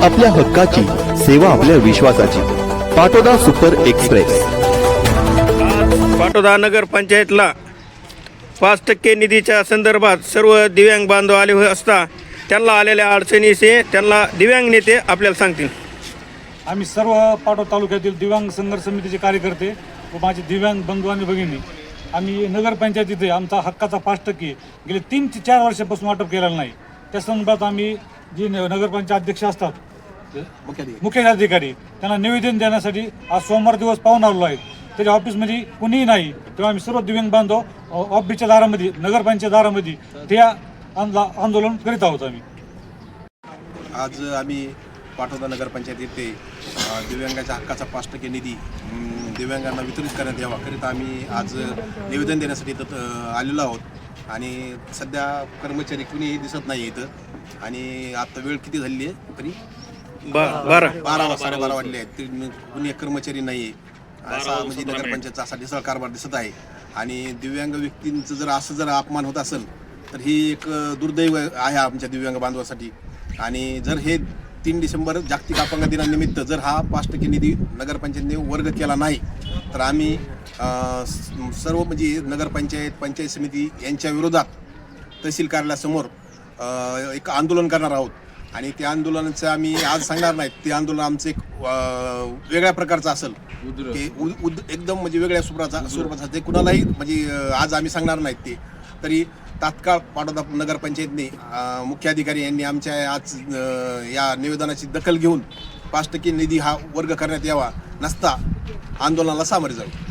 आपल्या हक्काची, सेवा आपल्या विश्वासाची. Patoda super express. पाटोदा नगर पंचायतला 5% निधीच्या संदर्भात सर्व दिव्यांग बांधव आले असता त्यांना आलेल्या अडचणीचे त्यांना दिव्यांग नेते आपल्याला सांगतील. आम्ही सर्व पाटोदा तालुक्यातील दिव्यांग संघर्ष समितीचे कार्यकर्ते व माझे दिव्यांग बंधू आणि भगिनी आम्ही नगरपंचायतीत आमचा हक्काचा 5% गेले 3 ते 4 वर्षापासून वाटप केलेलं नाही. त्या संदर्भात आम्ही जी नगरपंचायत अध्यक्ष असतात मुख्य अधिकारी त्यांना निवेदन देण्यासाठी आज सोमवार दिवस पाहून आलो आहे. त्याच्या ऑफिसमध्ये कुणीही नाही, तेव्हा आम्ही सर्व दिव्यांग बांधव ऑफिसच्या दारामध्ये नगरपंचायत दारामध्ये ते आंदोलन करीत आहोत. आम्ही आज आम्ही पाटोदा नगरपंचायत येथे दिव्यांगाच्या हक्काचा 5% निधी दिव्यांगांना वितरित करण्यात यावा करिता आम्ही आज निवेदन देण्यासाठी इथं आलेलो आहोत. आणि सध्या कर्मचारी कुणीही दिसत नाही इथं. आणि आता वेळ किती झालेली आहे तरी 12:30 वाजले आहेत. कुणी कर्मचारी नाही आहे. असा म्हणजे नगरपंचायतचा असा ढिसाळ कारभार दिसत आहे. आणि दिव्यांग व्यक्तींचं जर अपमान होत असेल तर ही एक दुर्दैव आहे आमच्या दिव्यांग बांधवासाठी. आणि जर हे 3 डिसेंबर जागतिक अपंग दिनानिमित्त जर हा 5% निधी नगरपंचायतीने वर्ग केला नाही तर आम्ही सर्व म्हणजे नगरपंचायत पंचायत समिती यांच्या विरोधात तहसील कार्यालयासमोर एक आंदोलन करणार आहोत. आणि त्या आंदोलनाचं आम्ही आज सांगणार नाहीत. ते आंदोलन आमचं एक वेगळ्या प्रकारचं असेल, ते एकदम म्हणजे वेगळ्या स्वरूपाचं ते कुणालाही म्हणजे आज आम्ही सांगणार नाहीत. ते तरी तात्काळ पाटोदा नगरपंचायतने मुख्य अधिकारी यांनी आमच्या आज या निवेदनाची दखल घेऊन 5% निधी हा वर्ग करण्यात यावा, नसता आंदोलनाला सामोरे जावे.